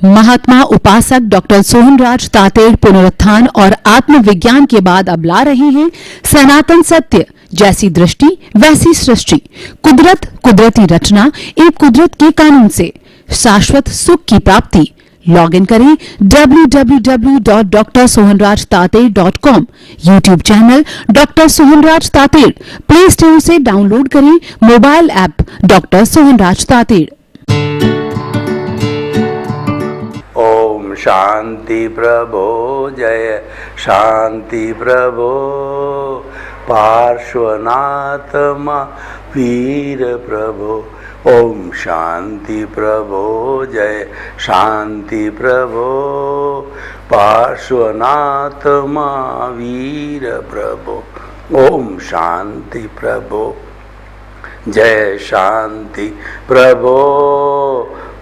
महात्मा उपासक डॉक्टर सोहनराज तातेड़ पुनरुत्थान और आत्मविज्ञान के बाद अब ला रहे हैं सनातन सत्य, जैसी दृष्टि वैसी सृष्टि, कुदरत कुदरती रचना, एक कुदरत के कानून से शाश्वत सुख की प्राप्ति। लॉग इन करें www.drsohanrajtated.com, YouTube channel doctor Sohanraj Tated, play store से डाउनलोड करें mobile app doctor Sohanraj Tated. ओम शांति प्रभो जय शांति प्रभो पार्श्वनाथ वीर प्रभो। ओम शांति प्रभो जय शांति प्रभो पार्श्वनाथ वीर प्रभो। ओम शांति प्रभो जय शांति प्रभो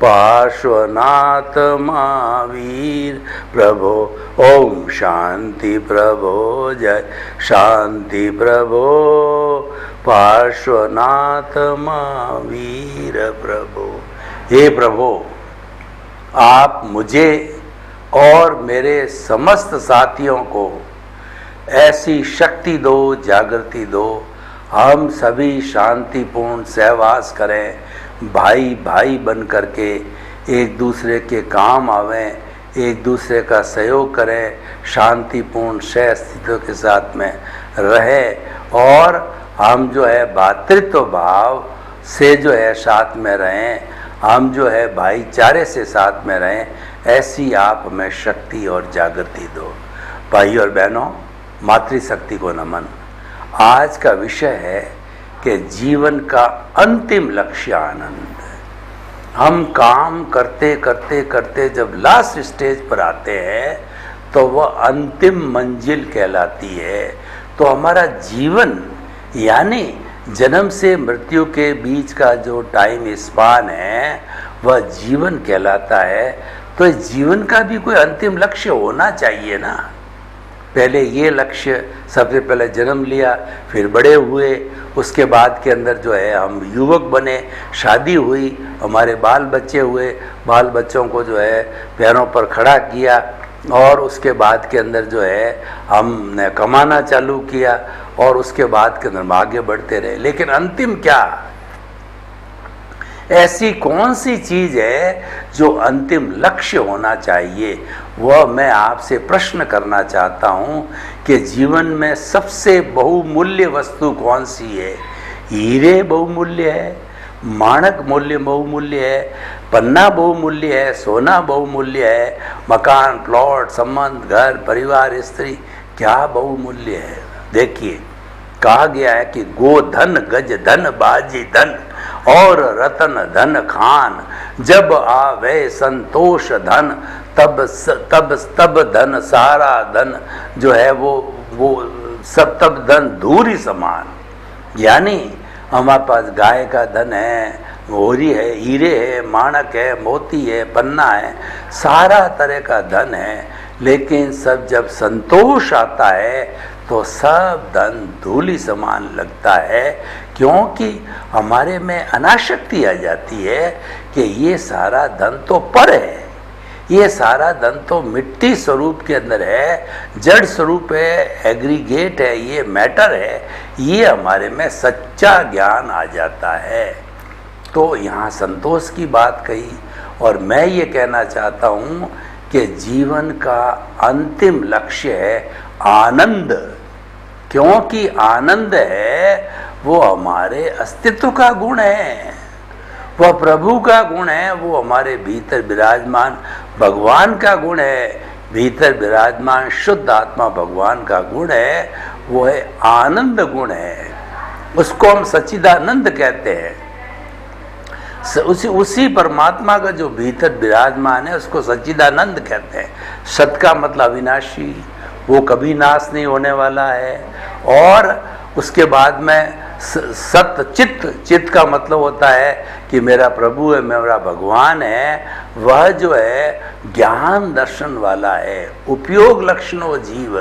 पार्श्वनाथ महावीर प्रभो। ओम शांति प्रभो जय शांति प्रभो पार्श्वनाथ महावीर प्रभो। हे प्रभो, आप मुझे और मेरे समस्त साथियों को ऐसी शक्ति दो, जागृति दो, हम सभी शांतिपूर्ण सहवास करें, भाई भाई बन करके एक दूसरे के काम आवें, एक दूसरे का सहयोग करें, शांतिपूर्ण सह अस्तित्व के साथ में रहें और हम जो है भातृत्व भाव से जो है साथ में रहें, हम जो है भाईचारे से साथ में रहें। ऐसी आप हमें शक्ति और जागृति दो। भाई और बहनों, मातृशक्ति को नमन। आज का विषय है कि जीवन का अंतिम लक्ष्य आनंद। हम काम करते करते करते जब लास्ट स्टेज पर आते हैं तो वह अंतिम मंजिल कहलाती है। तो हमारा जीवन यानी जन्म से मृत्यु के बीच का जो टाइम स्पान है वह जीवन कहलाता है। तो इस जीवन का भी कोई अंतिम लक्ष्य होना चाहिए ना। पहले ये लक्ष्य, सबसे पहले जन्म लिया, फिर बड़े हुए, उसके बाद के अंदर जो है हम युवक बने, शादी हुई, हमारे बाल बच्चे हुए, बाल बच्चों को जो है पैरों पर खड़ा किया और उसके बाद के अंदर जो है हमने कमाना चालू किया और उसके बाद के अंदर हम आगे बढ़ते रहे। लेकिन अंतिम क्या, ऐसी कौन सी चीज़ है जो अंतिम लक्ष्य होना चाहिए, वह मैं आपसे प्रश्न करना चाहता हूँ कि जीवन में सबसे बहुमूल्य वस्तु कौन सी है। हीरे बहुमूल्य है, माणक मूल्य बहुमूल्य है, पन्ना बहुमूल्य है, सोना बहुमूल्य है, मकान, प्लॉट, संबंध, घर, परिवार, स्त्री क्या बहुमूल्य है। देखिए, कहा गया है कि गोधन गज धन बाजी धन और रतन धन खान, जब आवे संतोष धन तब धन सारा धन जो है वो सब तब धन धूरी समान। यानी हमारे पास गाय का धन है, मोहरी है, हीरे है, माणक है, मोती है, पन्ना है, सारा तरह का धन है, लेकिन सब जब संतोष आता है तो सब धन धूली समान लगता है। क्योंकि हमारे में अनाशक्ति आ जाती है कि ये सारा धन तो पर है, ये सारा धन तो मिट्टी स्वरूप के अंदर है, जड़ स्वरूप है, एग्रीगेट है, ये मैटर है, ये हमारे में सच्चा ज्ञान आ जाता है। तो यहाँ संतोष की बात कही और मैं ये कहना चाहता हूँ कि जीवन का अंतिम लक्ष्य है आनंद। क्योंकि आनंद है वो हमारे अस्तित्व का गुण है, वह प्रभु का गुण है, वो हमारे भीतर विराजमान भगवान का गुण है, भीतर विराजमान शुद्ध आत्मा भगवान का गुण है, वो है आनंद गुण है। उसको हम सच्चिदानंद कहते हैं। उसी परमात्मा का जो भीतर विराजमान है उसको सच्चिदानंद कहते हैं। सत का मतलब अविनाशी, वो कभी नाश नहीं होने वाला है। और उसके बाद में सत्य चित्त का मतलब होता है कि मेरा प्रभु है, मेरा भगवान है, वह जो है ज्ञान दर्शन वाला है। उपयोग लक्षणों जीव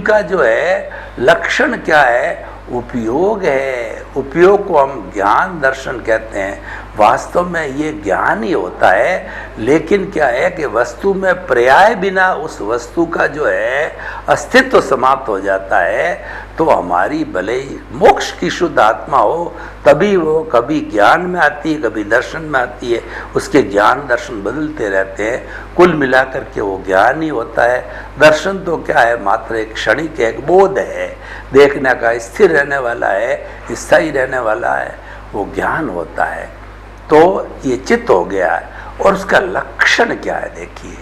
का जो है लक्षण क्या है, उपयोग है। उपयोग को हम ज्ञान दर्शन कहते हैं। वास्तव में ये ज्ञान ही होता है। लेकिन क्या है कि वस्तु में पर्याय बिना उस वस्तु का जो है अस्तित्व समाप्त हो जाता है। तो हमारी भले ही मोक्ष की शुद्ध आत्मा हो तभी वो कभी ज्ञान में आती है, कभी दर्शन में आती है। उसके ज्ञान दर्शन बदलते रहते हैं, कुल मिलाकर के वो ज्ञान ही होता है। दर्शन तो क्या है, मात्र एक क्षणिक एक बोध है, देखने का, स्थिर रहने वाला है, स्थायी रहने वाला है, वो ज्ञान होता है। तो ये चित्त हो गया है। और उसका लक्षण क्या है, देखिए,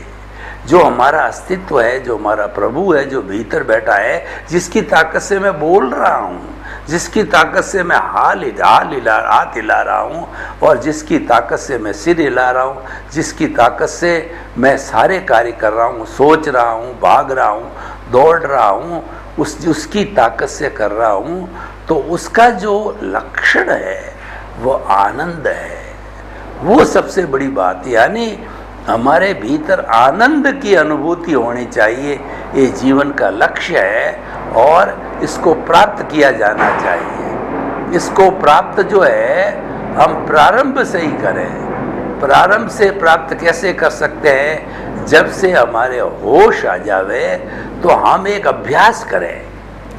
जो हमारा अस्तित्व है, जो हमारा प्रभु है, जो भीतर बैठा है, जिसकी ताकत से मैं बोल रहा हूँ, जिसकी ताकत से मैं हाथ हिला रहा हूँ, और जिसकी ताकत से मैं सिर हिला रहा हूँ, जिसकी ताकत से मैं सारे कार्य कर रहा हूँ, सोच रहा हूँ, भाग रहा हूँ, दौड़ रहा हूँ, उसकी ताकत से कर रहा हूँ, तो उसका जो लक्षण है वो आनंद है। वो सबसे बड़ी बात, यानी हमारे भीतर आनंद की अनुभूति होनी चाहिए। ये जीवन का लक्ष्य है और इसको प्राप्त किया जाना चाहिए। इसको प्राप्त जो है हम प्रारंभ से ही करें। प्रारंभ से प्राप्त कैसे कर सकते हैं? जब से हमारे होश आ जावे तो हम एक अभ्यास करें,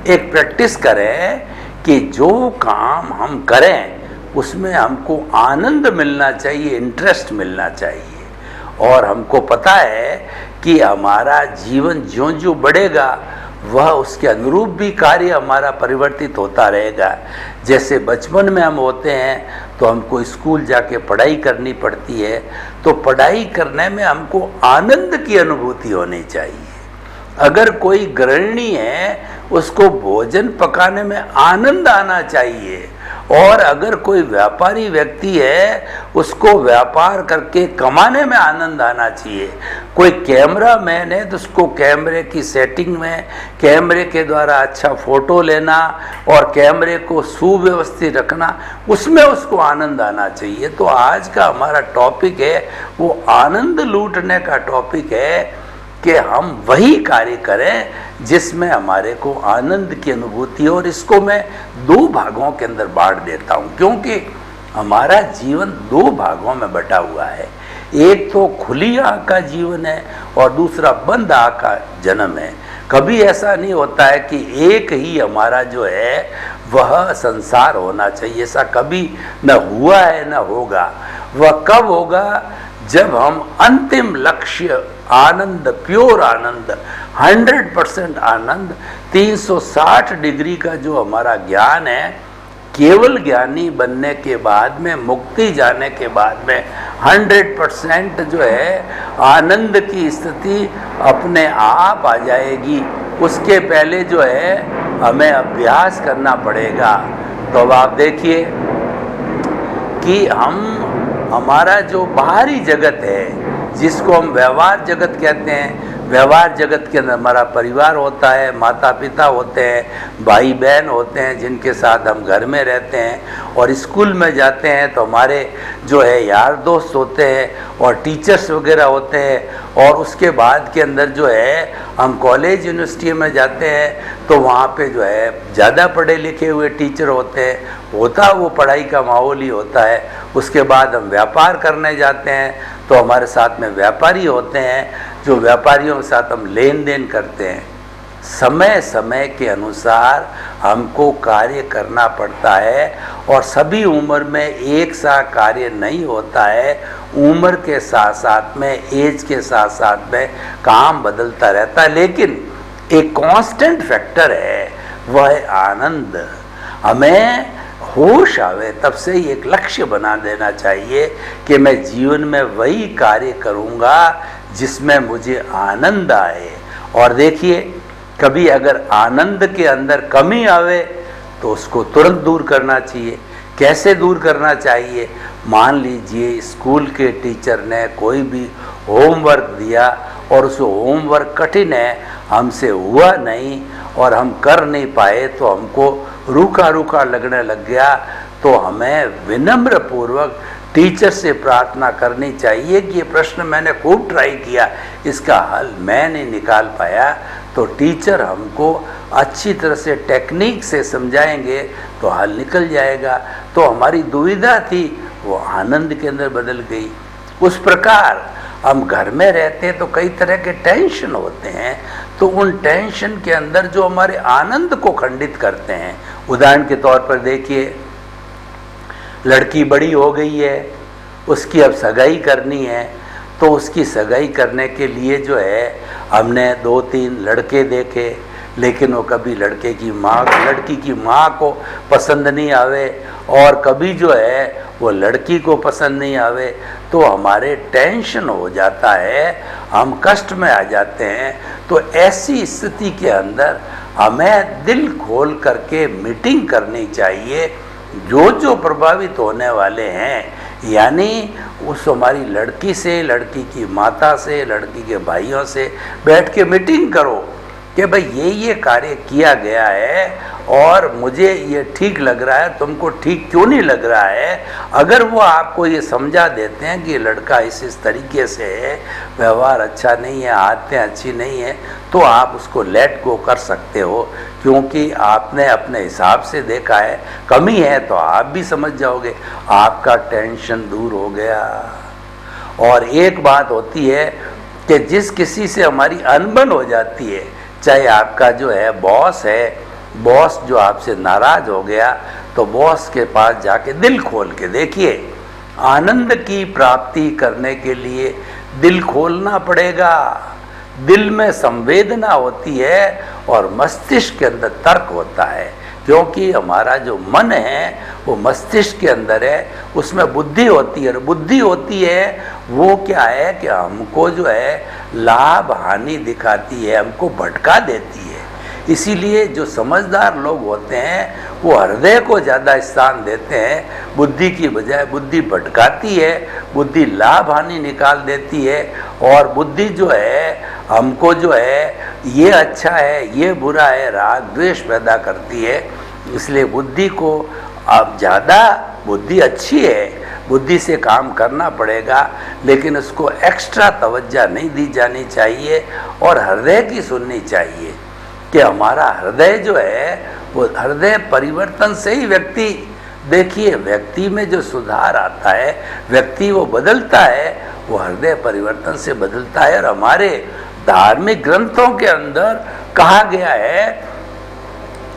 एक प्रैक्टिस करें कि जो काम हम करें उसमें हमको आनंद मिलना चाहिए, इंटरेस्ट मिलना चाहिए। और हमको पता है कि हमारा जीवन ज्यों ज्यों बढ़ेगा वह उसके अनुरूप भी कार्य हमारा परिवर्तित होता रहेगा। जैसे बचपन में हम होते हैं तो हमको स्कूल जाके पढ़ाई करनी पड़ती है, तो पढ़ाई करने में हमको आनंद की अनुभूति होनी चाहिए। अगर कोई गृहिणी है उसको भोजन पकाने में आनंद आना चाहिए, और अगर कोई व्यापारी व्यक्ति है उसको व्यापार करके कमाने में आनंद आना चाहिए। कोई कैमरा मैन है तो उसको कैमरे की सेटिंग में, कैमरे के द्वारा अच्छा फोटो लेना और कैमरे को सुव्यवस्थित रखना, उसमें उसको आनंद आना चाहिए। तो आज का हमारा टॉपिक है वो आनंद लूटने का टॉपिक है कि हम वही कार्य करें जिसमें हमारे को आनंद की अनुभूति हो। और इसको मैं दो भागों के अंदर बांट देता हूँ, क्योंकि हमारा जीवन दो भागों में बटा हुआ है। एक तो खुली आँख का जीवन है और दूसरा बंद आँख का जन्म है। कभी ऐसा नहीं होता है कि एक ही हमारा जो है वह संसार होना चाहिए, ऐसा कभी न हुआ है न होगा। वह कब होगा? जब हम अंतिम लक्ष्य आनंद, प्योर आनंद, 100% आनंद, 360 डिग्री का जो हमारा ज्ञान है, केवल ज्ञानी बनने के बाद में, मुक्ति जाने के बाद में 100% जो है आनंद की स्थिति अपने आप आ जाएगी। उसके पहले जो है हमें अभ्यास करना पड़ेगा। तो अब आप देखिए कि हमारा जो बाहरी जगत है, जिसको हम व्यवहार जगत कहते हैं, व्यवहार जगत के अंदर हमारा परिवार होता है, माता पिता होते हैं, भाई बहन होते हैं जिनके साथ हम घर में रहते हैं, और स्कूल में जाते हैं तो हमारे जो है यार दोस्त होते हैं और टीचर्स वगैरह होते हैं। और उसके बाद के अंदर जो है हम कॉलेज यूनिवर्सिटी में जाते हैं तो वहाँ पे जो है ज़्यादा पढ़े लिखे हुए टीचर होते हैं, होता वो पढ़ाई का माहौल ही होता है। उसके बाद हम व्यापार करने जाते हैं तो हमारे साथ में व्यापारी होते हैं, जो व्यापारियों के साथ हम लेन देन करते हैं। समय समय के अनुसार हमको कार्य करना पड़ता है, और सभी उम्र में एक सा कार्य नहीं होता है। उम्र के साथ साथ में, एज के साथ साथ में काम बदलता रहता है, लेकिन एक कांस्टेंट फैक्टर है, वह है आनंद। हमें होश आवे तब से ही एक लक्ष्य बना देना चाहिए कि मैं जीवन में वही कार्य करूँगा जिसमें मुझे आनंद आए। और देखिए, कभी अगर आनंद के अंदर कमी आवे तो उसको तुरंत दूर करना चाहिए। कैसे दूर करना चाहिए? मान लीजिए स्कूल के टीचर ने कोई भी होमवर्क दिया और उस होमवर्क कठिन है, हमसे हुआ नहीं और हम कर नहीं पाए, तो हमको रूखा रूखा लगने लग गया, तो हमें विनम्र पूर्वक टीचर से प्रार्थना करनी चाहिए कि ये प्रश्न मैंने खूब ट्राई किया, इसका हल मैं नहीं निकाल पाया। तो टीचर हमको अच्छी तरह से टेक्निक से समझाएंगे तो हल निकल जाएगा। तो हमारी दुविधा थी, वो आनंद के अंदर बदल गई। उस प्रकार हम घर में रहते हैं तो कई तरह के टेंशन होते हैं, तो उन टेंशन के अंदर जो हमारे आनंद को खंडित करते हैं, उदाहरण के तौर पर देखिए, लड़की बड़ी हो गई है, उसकी अब सगाई करनी है, तो उसकी सगाई करने के लिए जो है हमने 2-3 लड़के देखे, लेकिन वो कभी लड़की की माँ को पसंद नहीं आवे और कभी जो है वो लड़की को पसंद नहीं आवे, तो हमारे टेंशन हो जाता है, हम कष्ट में आ जाते हैं। तो ऐसी स्थिति के अंदर हमें दिल खोल करके मीटिंग करनी चाहिए। जो प्रभावित होने वाले हैं, यानी उस हमारी लड़की से, लड़की की माता से, लड़की के भाइयों से बैठ के मीटिंग करो कि भाई ये कार्य किया गया है और मुझे ये ठीक लग रहा है, तुमको ठीक क्यों नहीं लग रहा है। अगर वो आपको ये समझा देते हैं कि ये लड़का इस तरीके से है, व्यवहार अच्छा नहीं है, आदतें अच्छी नहीं है, तो आप उसको लेट गो कर सकते हो, क्योंकि आपने अपने हिसाब से देखा है, कमी है तो आप भी समझ जाओगे, आपका टेंशन दूर हो गया। और एक बात होती है कि जिस किसी से हमारी अनबन हो जाती है, चाहे आपका जो है बॉस है, बॉस जो आपसे नाराज हो गया, तो बॉस के पास जाके दिल खोल के देखिए। आनंद की प्राप्ति करने के लिए दिल खोलना पड़ेगा। दिल में संवेदना होती है और मस्तिष्क के अंदर तर्क होता है, क्योंकि हमारा जो मन है वो मस्तिष्क के अंदर है, उसमें बुद्धि होती है। और बुद्धि होती है वो क्या है कि हमको जो है लाभ हानि दिखाती है, हमको भटका देती है। इसीलिए जो समझदार लोग होते हैं वो हृदय को ज़्यादा स्थान देते हैं, बुद्धि की बजाय। बुद्धि भटकाती है, बुद्धि लाभ हानि निकाल देती है, और बुद्धि जो है हमको जो है ये अच्छा है, ये बुरा है, राग द्वेष पैदा करती है। इसलिए बुद्धि को अब ज़्यादा, बुद्धि अच्छी है, बुद्धि से काम करना पड़ेगा, लेकिन उसको एक्स्ट्रा तवज्जो नहीं दी जानी चाहिए और हृदय की सुननी चाहिए कि हमारा हृदय जो है वो हृदय परिवर्तन से ही व्यक्ति, देखिए व्यक्ति में जो सुधार आता है, व्यक्ति वो बदलता है, वो हृदय परिवर्तन से बदलता है। और हमारे धार्मिक ग्रंथों के अंदर कहा गया है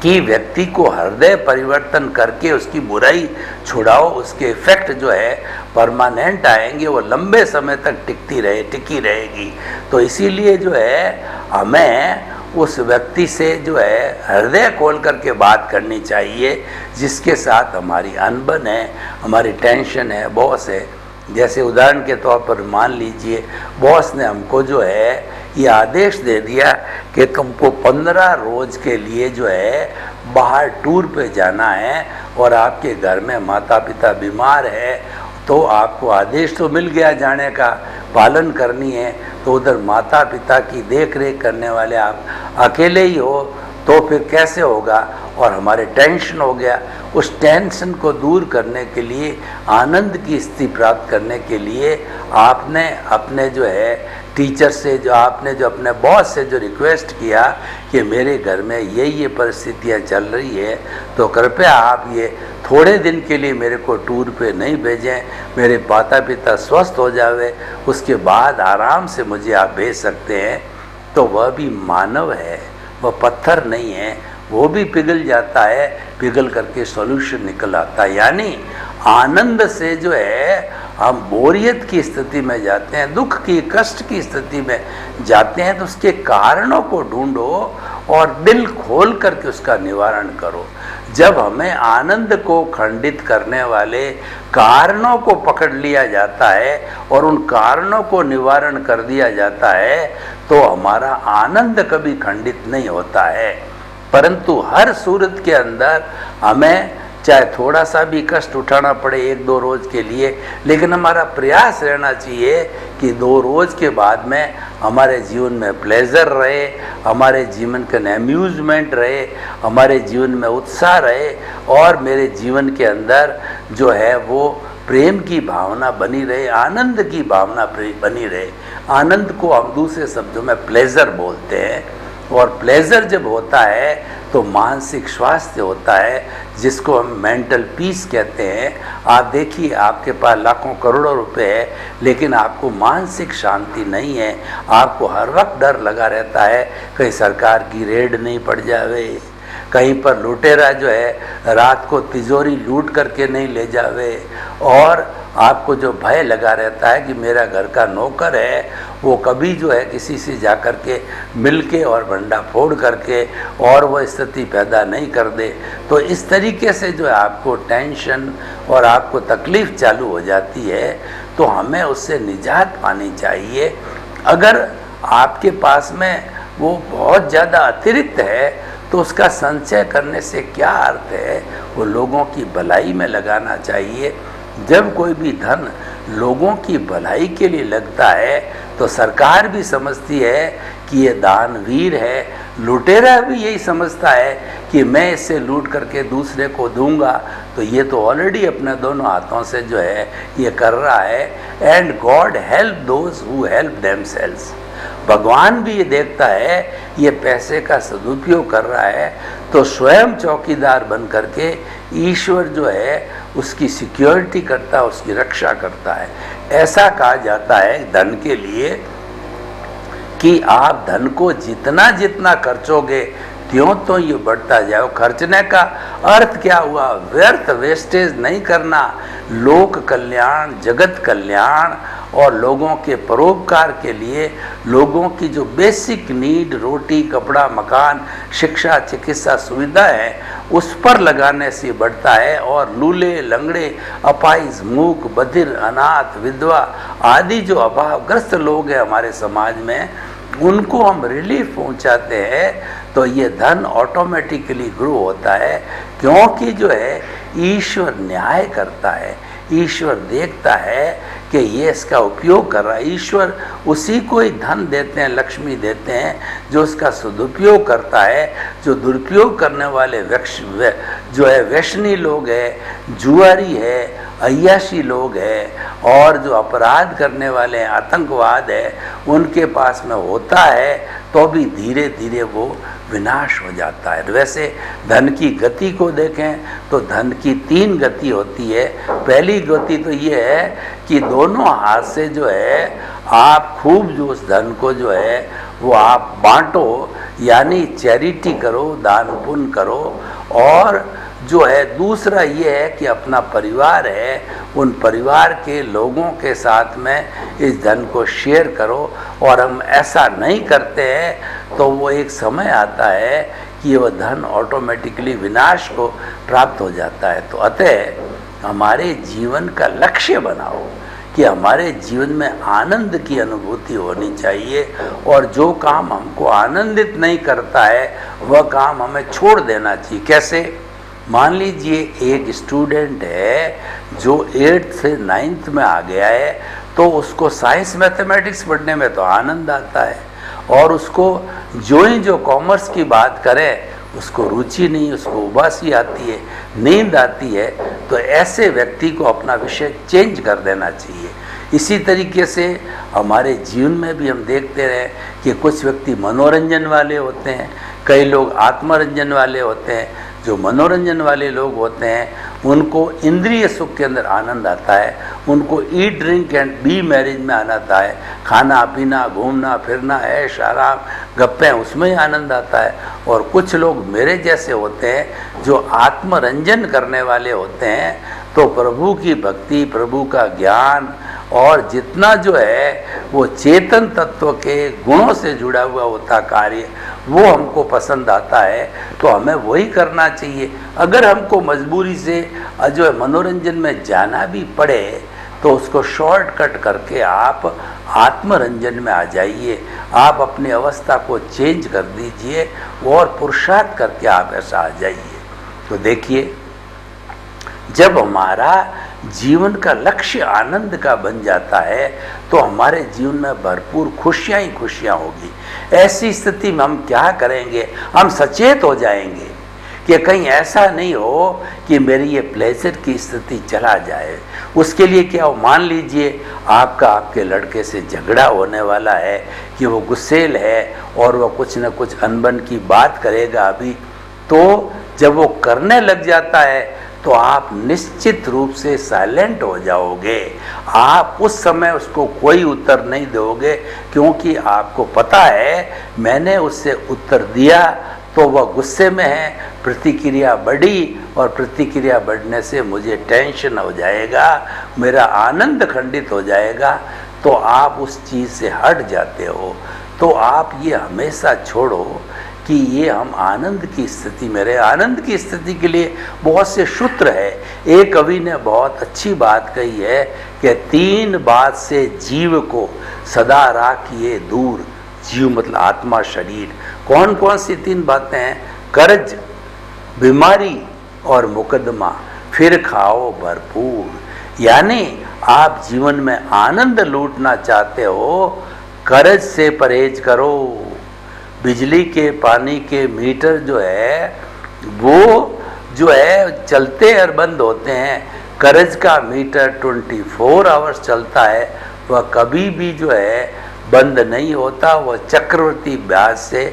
कि व्यक्ति को हृदय परिवर्तन करके उसकी बुराई छुड़ाओ, उसके इफेक्ट जो है परमानेंट आएंगे, वो लंबे समय तक टिकी रहेगी। तो इसीलिए जो है हमें उस व्यक्ति से जो है हृदय खोल करके बात करनी चाहिए, जिसके साथ हमारी अनबन है, हमारी टेंशन है, बॉस है। जैसे उदाहरण के तौर पर मान लीजिए, बॉस ने हमको जो है ये आदेश दे दिया कि तुमको 15 रोज के लिए जो है बाहर टूर पे जाना है, और आपके घर में माता पिता बीमार है, तो आपको आदेश तो मिल गया जाने का, पालन करनी है। तो उधर माता पिता की देख रेख करने वाले आप अकेले ही हो, तो फिर कैसे होगा। और हमारे टेंशन हो गया, उस टेंशन को दूर करने के लिए, आनंद की स्थिति प्राप्त करने के लिए आपने अपने जो है टीचर से, जो आपने जो अपने बॉस से जो रिक्वेस्ट किया कि मेरे घर में ये परिस्थितियाँ चल रही है, तो कृपया आप ये थोड़े दिन के लिए मेरे को टूर पे नहीं भेजें, मेरे माता पिता स्वस्थ हो जावे, उसके बाद आराम से मुझे आप भेज सकते हैं। तो वह भी मानव है, वह पत्थर नहीं है, वो भी पिघल जाता है, पिघल करके सॉल्यूशन निकल आता है। यानी आनंद से जो है हम बोरियत की स्थिति में जाते हैं, दुख की, कष्ट की स्थिति में जाते हैं, तो उसके कारणों को ढूंढो और दिल खोल करके उसका निवारण करो। जब हमें आनंद को खंडित करने वाले कारणों को पकड़ लिया जाता है और उन कारणों को निवारण कर दिया जाता है, तो हमारा आनंद कभी खंडित नहीं होता है। परंतु हर सूरत के अंदर हमें चाहे थोड़ा सा भी कष्ट उठाना पड़े 1-2 रोज के लिए, लेकिन हमारा प्रयास रहना चाहिए कि 2 रोज के बाद में हमारे जीवन में प्लेजर रहे, हमारे जीवन का अम्यूजमेंट रहे, हमारे जीवन में उत्साह रहे, और मेरे जीवन के अंदर जो है वो प्रेम की भावना बनी रहे, आनंद की भावना बनी रहे। आनंद को हम दूसरे शब्दों में प्लेजर बोलते हैं। और प्लेजर जब होता है तो मानसिक स्वास्थ्य होता है, जिसको हम मेंटल पीस कहते हैं। आप देखिए, आपके पास लाखों करोड़ों रुपए है, लेकिन आपको मानसिक शांति नहीं है। आपको हर वक्त डर लगा रहता है कहीं सरकार की रेड नहीं पड़ जावे, कहीं पर लुटेरा जो है रात को तिजोरी लूट करके नहीं ले जावे, और आपको जो भय लगा रहता है कि मेरा घर का नौकर है वो कभी जो है किसी से जा कर के मिल के और भंडा फोड़ करके और वो स्थिति पैदा नहीं कर दे। तो इस तरीके से जो है आपको टेंशन और आपको तकलीफ़ चालू हो जाती है। तो हमें उससे निजात पानी चाहिए। अगर आपके पास में वो बहुत ज़्यादा अतिरिक्त है तो उसका संचय करने से क्या अर्थ है, वो लोगों की भलाई में लगाना चाहिए। जब कोई भी धन लोगों की भलाई के लिए लगता है तो सरकार भी समझती है कि ये दानवीर है, लुटेरा भी यही समझता है कि मैं इससे लूट करके दूसरे को दूंगा, तो ये तो ऑलरेडी अपने दोनों हाथों से जो है ये कर रहा है। And God help those who help themselves. भगवान भी ये देखता है ये पैसे का सदुपयोग कर रहा है, तो स्वयं चौकीदार बन करके ईश्वर जो है उसकी सिक्योरिटी करता है, उसकी रक्षा करता है। ऐसा कहा जाता है धन के लिए कि आप धन को जितना जितना खर्चोगे त्यों तो ये बढ़ता जाओ। खर्चने का अर्थ क्या हुआ? व्यर्थ वेस्टेज नहीं करना, लोक कल्याण, जगत कल्याण और लोगों के परोपकार के लिए लोगों की जो बेसिक नीड, रोटी, कपड़ा, मकान, शिक्षा, चिकित्सा सुविधा है उस पर लगाने से बढ़ता है। और लूले, लंगड़े, अपाहिज, मूक, बधिर, अनाथ, विधवा आदि जो अभावग्रस्त लोग हैं हमारे समाज में, उनको हम रिलीफ पहुंचाते हैं तो ये धन ऑटोमेटिकली ग्रो होता है। क्योंकि जो है ईश्वर न्याय करता है, ईश्वर देखता है कि ये इसका उपयोग कर रहा है। ईश्वर उसी को ही धन देते हैं, लक्ष्मी देते हैं जो उसका सदुपयोग करता है। जो दुरुपयोग करने वाले जो है व्यसनी लोग हैं, जुआरी है, अय्याशी लोग हैं और जो अपराध करने वाले हैं, आतंकवाद है, उनके पास में होता है तो भी धीरे धीरे वो विनाश हो जाता है। वैसे धन की गति को देखें तो धन की 3 गति होती है। पहली गति तो ये है कि दोनों हाथ से जो है आप खूब जो उस धन को जो है वो आप बांटो, यानी चैरिटी करो, दान पुण्य करो। और जो है दूसरा ये है कि अपना परिवार है, उन परिवार के लोगों के साथ में इस धन को शेयर करो। और हम ऐसा नहीं करते हैं तो वो एक समय आता है कि वह धन ऑटोमेटिकली विनाश को प्राप्त हो जाता है। तो अतः हमारे जीवन का लक्ष्य बनाओ कि हमारे जीवन में आनंद की अनुभूति होनी चाहिए, और जो काम हमको आनंदित नहीं करता है वह काम हमें छोड़ देना चाहिए। कैसे? मान लीजिए एक स्टूडेंट है जो 8th से 9th में आ गया है, तो उसको साइंस मैथमेटिक्स पढ़ने में तो आनंद आता है, और उसको जो कॉमर्स की बात करें उसको रुचि नहीं, उसको उबासी आती है, नींद आती है। तो ऐसे व्यक्ति को अपना विषय चेंज कर देना चाहिए। इसी तरीके से हमारे जीवन में भी हम देखते रहे कि कुछ व्यक्ति मनोरंजन वाले होते हैं, कई लोग आत्मरंजन वाले होते हैं। जो मनोरंजन वाले लोग होते हैं उनको इंद्रिय सुख के अंदर आनंद आता है, उनको eat drink and be marriage में आनंद आता है, खाना पीना, घूमना फिरना, ऐश आराम, गप्पें, उसमें ही आनंद आता है। और कुछ लोग मेरे जैसे होते हैं जो आत्मरंजन करने वाले होते हैं, तो प्रभु की भक्ति, प्रभु का ज्ञान और जितना जो है वो चेतन तत्व के गुणों से जुड़ा हुआ होता कार्य, वो हमको पसंद आता है, तो हमें वही करना चाहिए। अगर हमको मजबूरी से जो है मनोरंजन में जाना भी पड़े तो उसको शॉर्टकट करके आप आत्मरंजन में आ जाइए, आप अपनी अवस्था को चेंज कर दीजिए और पुरुषार्थ करके आप ऐसा आ जाइए। तो देखिए, जब हमारा जीवन का लक्ष्य आनंद का बन जाता है तो हमारे जीवन में भरपूर खुशियाँ ही खुशियाँ होगी। ऐसी स्थिति में हम क्या करेंगे? हम सचेत हो जाएंगे कि कहीं ऐसा नहीं हो कि मेरी ये प्लेजर की स्थिति चला जाए। उसके लिए क्या हो, मान लीजिए आपका आपके लड़के से झगड़ा होने वाला है कि वो गुस्सेल है और वो कुछ न कुछ अनबन की बात करेगा अभी, तो जब वो करने लग जाता है तो आप निश्चित रूप से साइलेंट हो जाओगे। आप उस समय उसको कोई उत्तर नहीं दोगे, क्योंकि आपको पता है मैंने उससे उत्तर दिया तो वह गुस्से में है, प्रतिक्रिया बढ़ी और प्रतिक्रिया बढ़ने से मुझे टेंशन हो जाएगा, मेरा आनंद खंडित हो जाएगा, तो आप उस चीज़ से हट जाते हो। तो आप ये हमेशा छोड़ो कि ये हम आनंद की स्थिति में रहे। आनंद की स्थिति के लिए बहुत से सूत्र है। एक कवि ने बहुत अच्छी बात कही है कि 3 बात से जीव को सदा राखिए दूर। जीव मतलब आत्मा, शरीर। कौन कौन सी 3 बातें हैं? कर्ज, बीमारी और मुकदमा, फिर खाओ भरपूर। यानी आप जीवन में आनंद लूटना चाहते हो, कर्ज से परहेज करो। बिजली के, पानी के मीटर जो है वो जो है चलते और बंद होते हैं। कर्ज का मीटर 24 आवर्स चलता है, वह कभी भी जो है बंद नहीं होता, वह चक्रवर्ती ब्याज से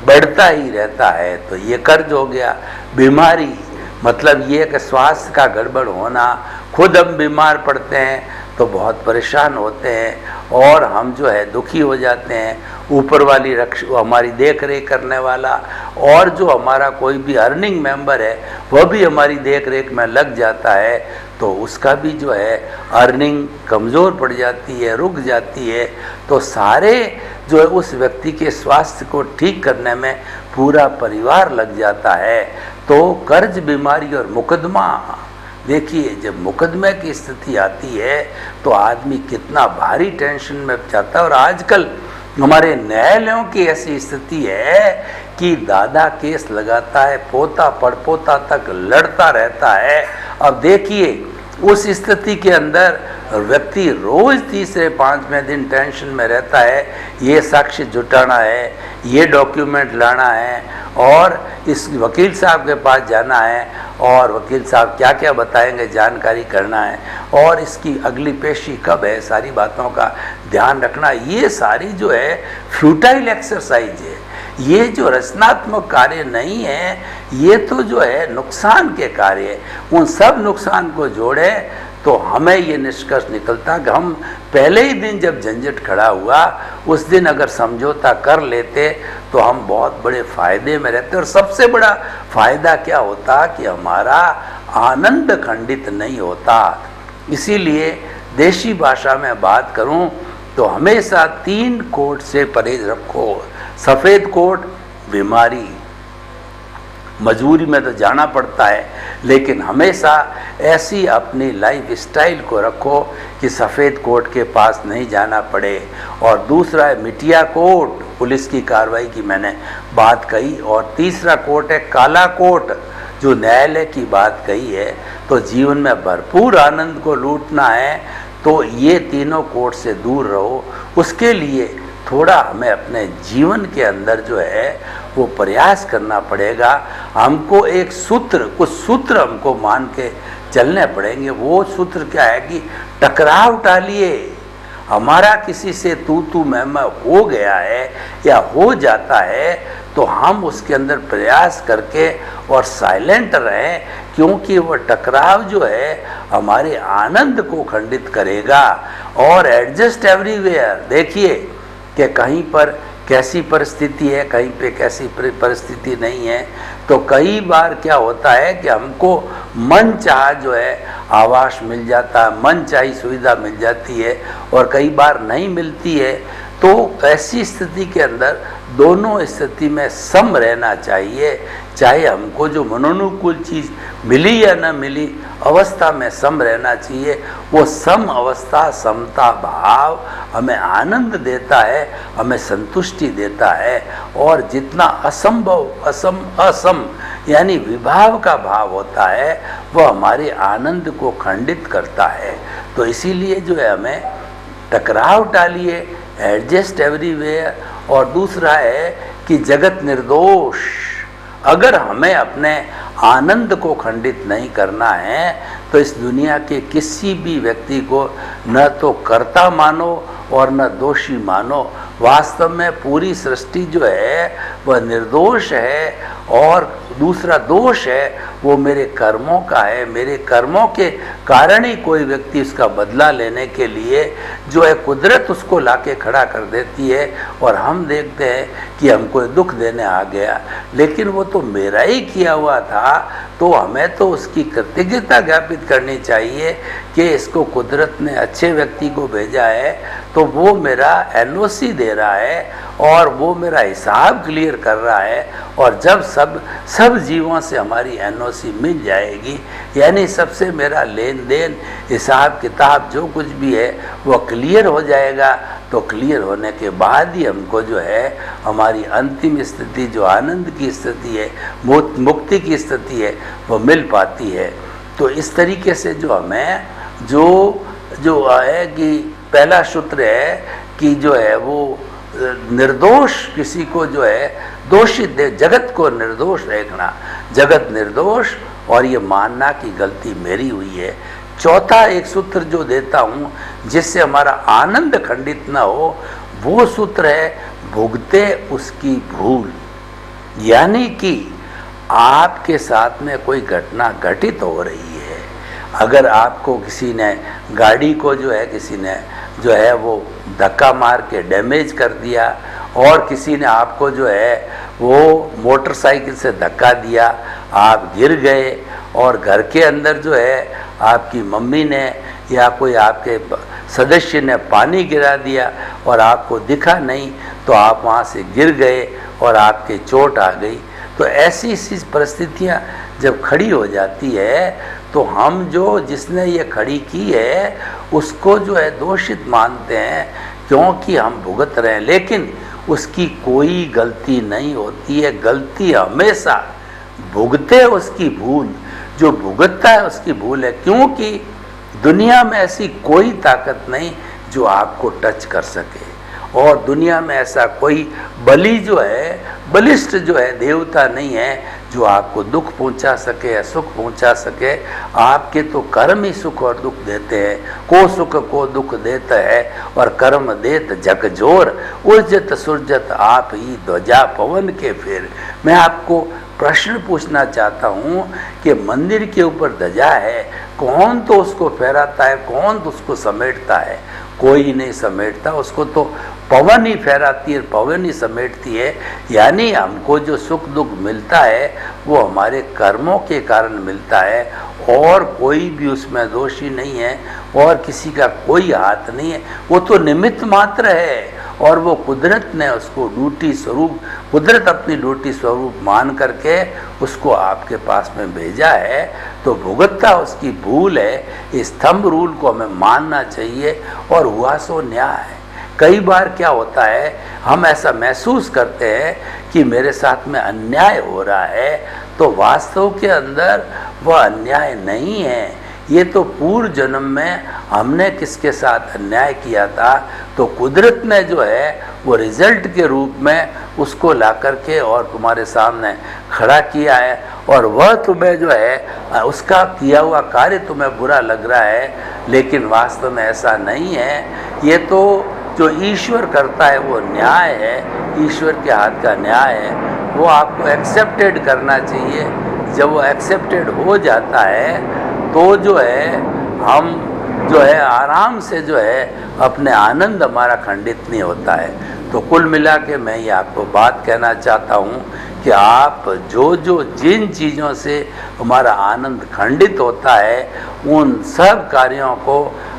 बढ़ता ही रहता है। तो ये कर्ज हो गया। बीमारी मतलब ये कि स्वास्थ्य का गड़बड़ होना, खुद हम बीमार पड़ते हैं तो बहुत परेशान होते हैं और हम जो है दुखी हो जाते हैं। ऊपर वाली हमारी देख रेख करने वाला और जो हमारा कोई भी अर्निंग मेंबर है वह भी हमारी देख रेख में लग जाता है, तो उसका भी जो है अर्निंग कमज़ोर पड़ जाती है, रुक जाती है। तो सारे जो है उस व्यक्ति के स्वास्थ्य को ठीक करने में पूरा परिवार लग जाता है। तो कर्ज, बीमारी और मुकदमा, देखिए जब मुकदमे की स्थिति आती है तो आदमी कितना भारी टेंशन में जाता है। और आजकल हमारे न्यायालयों की ऐसी स्थिति है कि दादा केस लगाता है, पोता पड़पोता तक लड़ता रहता है। अब देखिए उस स्थिति के अंदर व्यक्ति रोज 3-5वें दिन टेंशन में रहता है, ये साक्ष्य जुटाना है, ये डॉक्यूमेंट लाना है और इस वकील साहब के पास जाना है और वकील साहब क्या क्या बताएंगे जानकारी करना है और इसकी अगली पेशी कब है, सारी बातों का ध्यान रखना। ये सारी जो है फ्यूटाइल एक्सरसाइज है, ये जो रचनात्मक कार्य नहीं है, ये तो जो है नुकसान के कार्य है। उन सब नुकसान को जोड़े तो हमें ये निष्कर्ष निकलता कि हम पहले ही दिन जब झंझट खड़ा हुआ उस दिन अगर समझौता कर लेते तो हम बहुत बड़े फायदे में रहते। और सबसे बड़ा फायदा क्या होता कि हमारा आनंद खंडित नहीं होता। इसीलिए देशी भाषा में बात करूं तो हमेशा 3 कोट से परहेज रखो। सफ़ेद कोट बीमारी, मजबूरी में तो जाना पड़ता है, लेकिन हमेशा ऐसी अपनी लाइफ स्टाइल को रखो कि सफ़ेद कोट के पास नहीं जाना पड़े। और दूसरा है मिटिया कोट, पुलिस की कार्रवाई की मैंने बात कही। और तीसरा कोट है काला कोट, जो न्यायालय की बात कही है। तो जीवन में भरपूर आनंद को लूटना है तो ये तीनों कोट से दूर रहो। उसके लिए थोड़ा हमें अपने जीवन के अंदर जो है वो प्रयास करना पड़ेगा। हमको एक सूत्र, कुछ सूत्र हमको मान के चलने पड़ेंगे। वो सूत्र क्या है कि टकराव टालिए। हमारा किसी से तू मैं हो गया है या हो जाता है तो हम उसके अंदर प्रयास करके और साइलेंट रहें, क्योंकि वह टकराव जो है हमारे आनंद को खंडित करेगा। और एडजस्ट एवरीवेयर, देखिए कि कहीं पर कैसी परिस्थिति है, कहीं पे कैसी परिस्थिति नहीं है। तो कई बार क्या होता है कि हमको मन चाह जो है आवास मिल जाता है, मन चाही सुविधा मिल जाती है और कई बार नहीं मिलती है। तो ऐसी स्थिति के अंदर दोनों स्थिति में सम रहना चाहिए। चाहे हमको जो मनोनुकूल चीज़ मिली या न मिली, अवस्था में सम रहना चाहिए। वो सम अवस्था, समता भाव हमें आनंद देता है, हमें संतुष्टि देता है। और जितना असंभव, असम यानी विभाव का भाव होता है वह हमारे आनंद को खंडित करता है। तो इसीलिए जो है हमें टकराव टालिए, एडजस्ट एवरीवेयर। और दूसरा है कि जगत निर्दोष, अगर हमें अपने आनंद को खंडित नहीं करना है तो इस दुनिया के किसी भी व्यक्ति को न तो कर्ता मानो और न दोषी मानो। वास्तव में पूरी सृष्टि जो है वह निर्दोष है, और दूसरा दोष है वो मेरे कर्मों का है। मेरे कर्मों के कारण ही कोई व्यक्ति उसका बदला लेने के लिए जो है कुदरत उसको लाके खड़ा कर देती है, और हम देखते हैं कि हमको दुख देने आ गया, लेकिन वो तो मेरा ही किया हुआ था। तो हमें तो उसकी कृतज्ञता ज्ञापित करनी चाहिए कि इसको कुदरत ने अच्छे व्यक्ति को भेजा है, तो वो मेरा एनओसी दे रहा है और वो मेरा हिसाब क्लियर कर रहा है। और जब सब जीवों से हमारी एनओसी मिल जाएगी, यानी सबसे मेरा लेन देन हिसाब किताब जो कुछ भी है वो क्लियर हो जाएगा, तो क्लियर होने के बाद ही हमको जो है हमारी अंतिम स्थिति जो आनंद की स्थिति है, मुक्ति की स्थिति है, वो मिल पाती है। तो इस तरीके से जो हमें जो है कि पहला सूत्र है कि जो है वो निर्दोष किसी को जो है दोषित दे, जगत को निर्दोष देखना, जगत निर्दोष, और ये मानना कि गलती मेरी हुई है। चौथा एक सूत्र जो देता हूँ जिससे हमारा आनंद खंडित न हो, वो सूत्र है भुगते उसकी भूल। यानी कि आपके साथ में कोई घटना घटित हो रही है, अगर आपको किसी ने गाड़ी को जो है किसी ने जो है वो धक्का मार के डैमेज कर दिया, और किसी ने आपको जो है वो मोटरसाइकिल से धक्का दिया, आप गिर गए, और घर के अंदर जो है आपकी मम्मी ने या कोई आपके सदस्य ने पानी गिरा दिया और आपको दिखा नहीं, तो आप वहाँ से गिर गए और आपके चोट आ गई। तो ऐसी परिस्थितियाँ जब खड़ी हो जाती है तो हम जिसने ये खड़ी की है उसको जो है दोषित मानते हैं, क्योंकि हम भुगत रहे हैं, लेकिन उसकी कोई गलती नहीं होती है। गलती हमेशा भुगते उसकी भूल, जो भुगतता है उसकी भूल है, क्योंकि दुनिया में ऐसी कोई ताकत नहीं जो आपको टच कर सके, और दुनिया में ऐसा कोई बलि जो है बलिष्ठ जो है देवता नहीं है जो आपको दुख पहुंचा सके या सुख पहुंचा सके। आपके तो कर्म ही सुख और दुख देते हैं, को सुख को दुख देता है, और कर्म देत झकझोर, उर्जत सुरजत आप ही ध्वजा पवन के फिर। मैं आपको प्रश्न पूछना चाहता हूँ कि मंदिर के ऊपर ध्वजा है, कौन तो उसको फहराता है, कौन तो उसको समेटता है? कोई नहीं समेटता, उसको तो पवन ही फहराती है, पवन ही समेटती है। यानी हमको जो सुख दुख मिलता है वो हमारे कर्मों के कारण मिलता है, और कोई भी उसमें दोषी नहीं है, और किसी का कोई हाथ नहीं है, वो तो निमित्त मात्र है, और वो कुदरत ने उसको ड्यूटी स्वरूप, कुदरत अपनी ड्यूटी स्वरूप मान करके उसको आपके पास में भेजा है। तो भुगतता उसकी भूल है, इस थंब रूल को हमें मानना चाहिए, और हुआ सो न्याय है। कई बार क्या होता है, हम ऐसा महसूस करते हैं कि मेरे साथ में अन्याय हो रहा है, तो वास्तव के अंदर वह अन्याय नहीं है, ये तो पूर्व जन्म में हमने किसके साथ अन्याय किया था, तो कुदरत ने जो है वो रिजल्ट के रूप में उसको ला करके और तुम्हारे सामने खड़ा किया है, और वह तुम्हें जो है उसका किया हुआ कार्य तुम्हें बुरा लग रहा है, लेकिन वास्तव में ऐसा नहीं है। ये तो जो ईश्वर करता है वो न्याय है, ईश्वर के हाथ का न्याय है, वो आपको एक्सेप्टेड करना चाहिए। जब वो एक्सेप्टेड हो जाता है तो जो है हम जो है आराम से जो है अपने आनंद हमारा खंडित नहीं होता है। तो कुल मिला के मैं ये आपको बात कहना चाहता हूँ कि आप जिन चीज़ों से हमारा आनंद खंडित होता है उन सब कार्यों को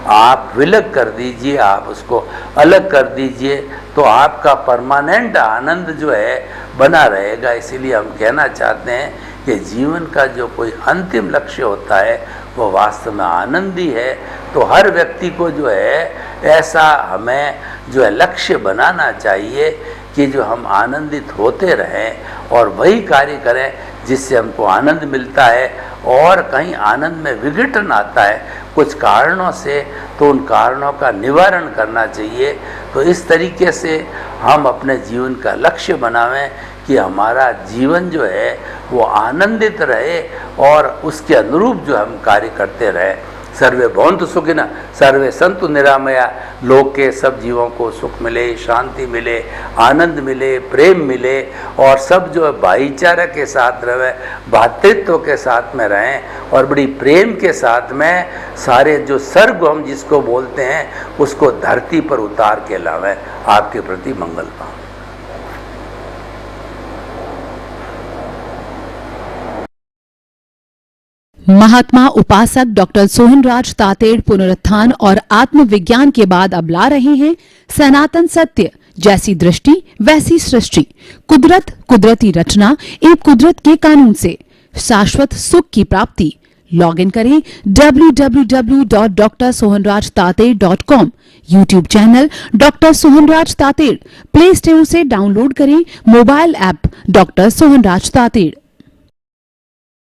आप विलग कर दीजिए, आप उसको अलग कर दीजिए, तो आपका परमानेंट आनंद जो है बना रहेगा। इसीलिए हम कहना चाहते हैं कि जीवन का जो कोई अंतिम लक्ष्य होता है वो वास्तव में आनंद ही है। तो हर व्यक्ति को जो है ऐसा हमें जो है लक्ष्य बनाना चाहिए कि जो हम आनंदित होते रहें और वही कार्य करें जिससे हमको आनंद मिलता है। और कहीं आनंद में विघटन आता है कुछ कारणों से, तो उन कारणों का निवारण करना चाहिए। तो इस तरीके से हम अपने जीवन का लक्ष्य बनावें कि हमारा जीवन जो है वो आनंदित रहे और उसके अनुरूप जो हम कार्य करते रहे। सर्वे भवन्तु सुखिनः, सर्वे सन्तु निरामया। लोक के सब जीवों को सुख मिले, शांति मिले, आनंद मिले, प्रेम मिले और सब जो है भाईचारा के साथ रहे, भातृत्व के साथ में रहें और बड़ी प्रेम के साथ में सारे जो सर्ग हम जिसको बोलते हैं उसको धरती पर उतार के लावें। आपके प्रति मंगल पाऊँ। महात्मा उपासक डॉक्टर सोहनराज तातेड़ पुनरुत्थान और आत्मविज्ञान के बाद अब ला रहे हैं सनातन सत्य, जैसी दृष्टि वैसी सृष्टि, कुदरत कुदरती रचना एक कुदरत के कानून से शाश्वत सुख की प्राप्ति। लॉग इन करें www.drsohanrajtated.com। YouTube channel doctor Sohanraj Tated, play store से डाउनलोड करें mobile app doctor Sohanraj Tated.